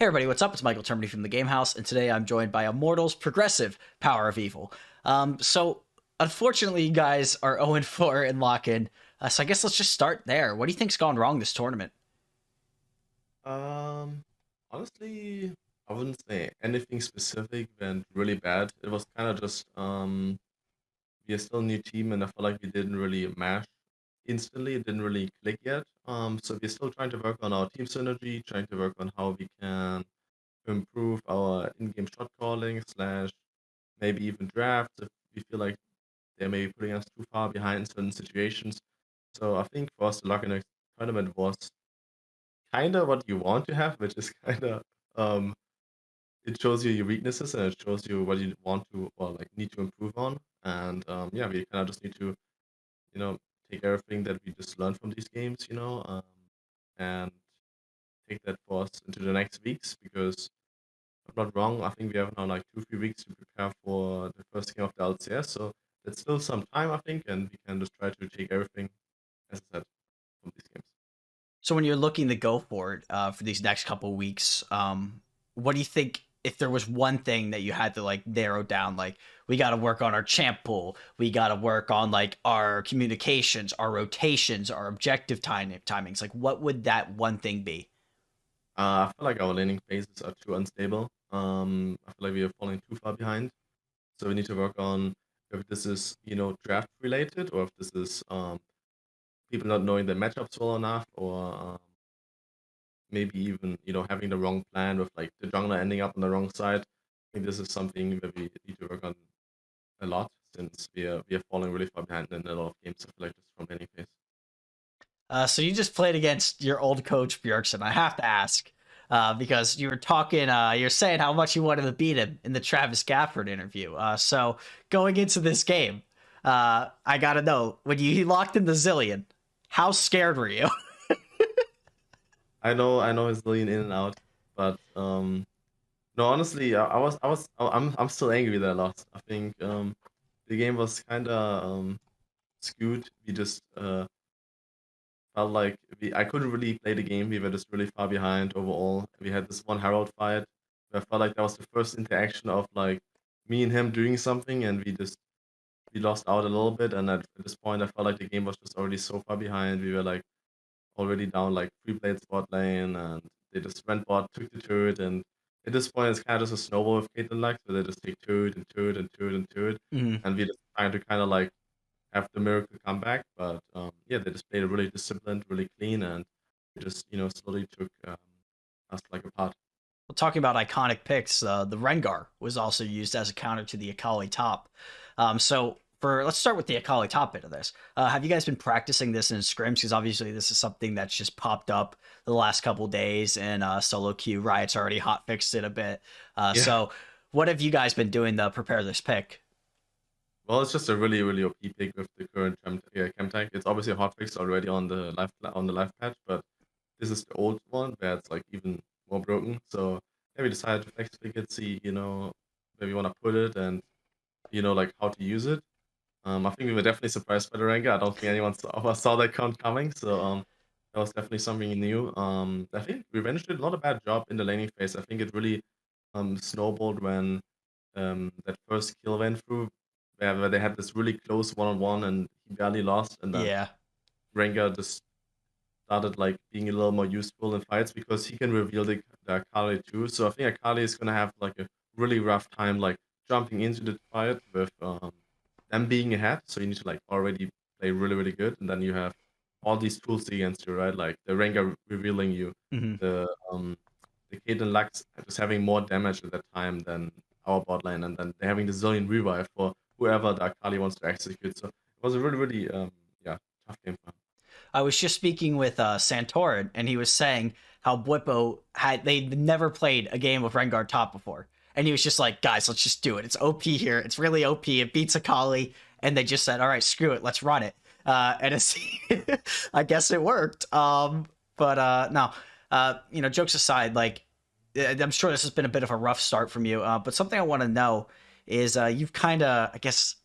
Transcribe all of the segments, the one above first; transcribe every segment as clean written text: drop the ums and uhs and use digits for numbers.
Hey everybody, what's up? It's Michael Termini from the Game House, and today I'm joined by Immortals progressive Power of Evil. So unfortunately, you guys are 0-4 in lock-in. So I guess let's just start there. What do you think's gone wrong this tournament? Um, Honestly, I wouldn't say anything specific went really bad. It was kind of just we are still a new team, and I feel like we didn't really mash instantly. It didn't really click yet. So we're still trying to work on our team synergy, trying to work on how we can improve our in-game shot calling slash maybe even drafts if we feel like they may be putting us too far behind in certain situations. So I think for us, the luck in the tournament was kind of what you want to have, which is kind of um, it shows you your weaknesses and it shows you what you want to or like need to improve on. And yeah, we kind of just need to you know take everything that we just learned from these games, and take that for us into the next weeks because if I'm not wrong, I think we have now like 2 3 weeks to prepare for the first game of the LCS. So it's still some time, I think, and we can just try to take everything as I said from these games. So when you're looking to go forward for these next couple weeks, what do you think if there was one thing that you had to like narrow down, like we got to work on our champ pool, we got to work on like our communications, our rotations, our objective timings, like what would that one thing be? I feel like our laning phases are too unstable. I feel like we are falling too far behind. So we need to work on if this is, draft related or if this is people not knowing the matchups well enough or maybe even, having the wrong plan with like the jungler ending up on the wrong side. I think this is something that we need to work on a lot since we are falling really far behind in a lot of games. I feel like just from any phase. So you just played against your old coach Bjergsen. I have to ask because you were talking, you're saying how much you wanted to beat him in the Travis Gafford interview. So going into this game, I gotta know when you locked in the Zilean, how scared were you? I know his Zilean in and out, but no, honestly, I'm still angry that I lost. I think the game was kind of skewed. We just felt like I couldn't really play the game. We were just really far behind overall. We had this one Herald fight where I felt like that was the first interaction of like me and him doing something, and we lost out a little bit. And at this point, I felt like the game was just already so far behind. We were like already down like 3 blades bot lane, and they just went bot, took the turret, and at this point, it's kind of just a snowball with Caitlyn Lux, where they just take turret and turret and turret and turret, Mhm. and we just trying to kind of like have the miracle come back. But yeah, they just played really disciplined, really clean, and we just slowly took us like apart. Well, talking about iconic picks, the Rengar was also used as a counter to the Akali top. So let's start with the Akali top bit of this. Have you guys been practicing this in scrims? Because obviously this is something that's just popped up the last couple days in solo queue. Riot's already hot fixed it a bit. Yeah. So what have you guys been doing to prepare this pick? Well, it's just a really, really OP pick with the current chem tag. It's obviously a hotfix already on the live patch, but this is the old one where it's like even more broken. So yeah, we decided to flex pick it, see where we want to put it, and like how to use it. I think we were definitely surprised by the ranker. I don't think anyone saw that count coming. So that was definitely something new. I think Revenge did not a bad job in the laning phase. I think it really snowballed when that first kill went through, where they had this really close one-on-one and he barely lost, and then Yeah. Rengar just started like being a little more useful in fights because he can reveal the Akali too. So I think Akali is gonna have like a really rough time like jumping into the fight with them being ahead. So you need to like already play really really good, and then you have all these tools against you, right? Like the Rengar revealing you, Hmm. the Caitlyn Lux just having more damage at that time than our bot lane, and then they're having the Zillion revive for whoever the Akali wants to execute. So it was a really really yeah, tough game for him. I was just speaking with Santorin, and he was saying how Bwipo had they never played a game of Rengar top before, and he was just like, "Guys, let's just do it. It's OP here. It's really OP. It beats Akali." And they just said, "All right, screw it. Let's run it." And it's, I guess it worked. But no, jokes aside, like I'm sure this has been a bit of a rough start from you. But something I want to know is you've kind of, I guess,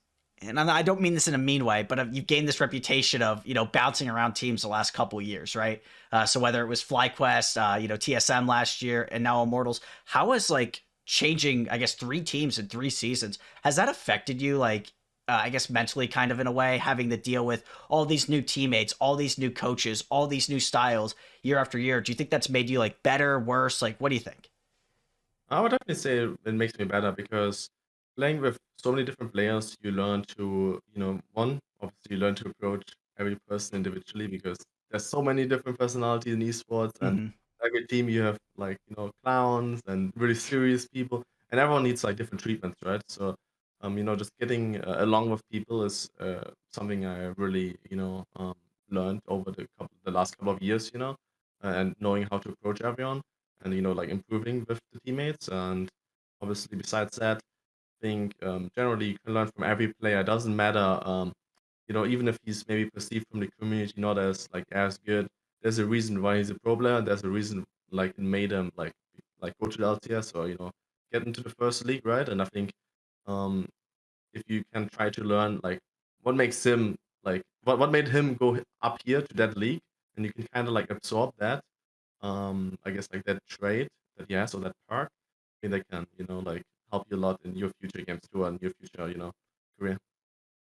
and I don't mean this in a mean way, but you've gained this reputation of, bouncing around teams the last couple years, right? So whether it was FlyQuest, TSM last year, and now Immortals, how has like changing, I guess, 3 teams in 3 seasons, has that affected you, like, I guess mentally, kind of in a way, having to deal with all these new teammates, all these new coaches, all these new styles year after year? Do you think that's made you like better, worse? Like, what do you think? I would definitely say it makes me better because playing with so many different players, you learn to, one, obviously you learn to approach every person individually because there's so many different personalities in esports, and Hmm. every team you have like, clowns and really serious people, and everyone needs like different treatments, right? So, just getting along with people is something I really, learned over the last couple of years, and knowing how to approach everyone and like improving with the teammates. And obviously, besides that, I think generally you can learn from every player. It doesn't matter, even if he's maybe perceived from the community not as like as good. There's a reason why he's a pro player. There's a reason like it made him like go to the LCS or get into the first league, right? And I think um, if you can try to learn like what makes him like what made him go up here to that league, and you can kind of like absorb that, I guess like that trait that he has or that perk, I think that can, like help you a lot in your future games too and your future, career.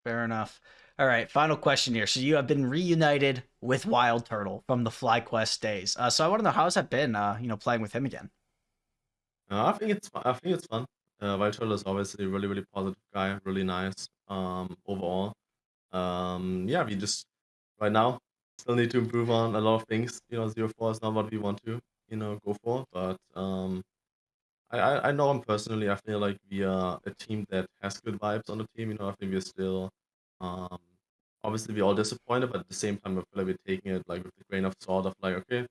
Fair enough. All right, final question here. So you have been reunited with WildTurtle from the FlyQuest days. So I want to know, how's that been? Playing with him again. I think it's fun. WildTurtle is obviously a really, really positive guy, really nice. Overall. Yeah, we just right now still need to improve on a lot of things. 04 is not what we want to, go for. But I know him personally. I feel like we are a team that has good vibes on the team. I think we're still, um, obviously we're all disappointed, but at the same time, I feel like we're taking it like with a grain of salt of like, okay,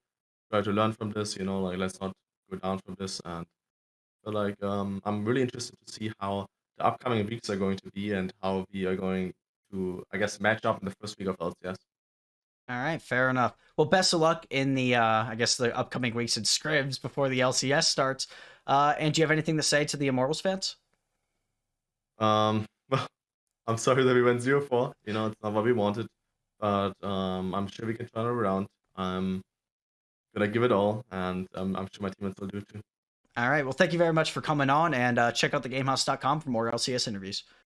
try to learn from this. Like let's not go down from this. And but like, I'm really interested to see how the upcoming weeks are going to be and how we are going to, I guess, match up in the first week of LCS. All right, fair enough. Well, best of luck in the, I guess, the upcoming weeks in scrims before the LCS starts. And do you have anything to say to the Immortals fans? Well, I'm sorry that we went 0-4. It's not what we wanted, but I'm sure we can turn it around. I'm gonna give it all, and I'm sure my team will still do too. All right, well, thank you very much for coming on, and check out thegamehouse.com for more LCS interviews.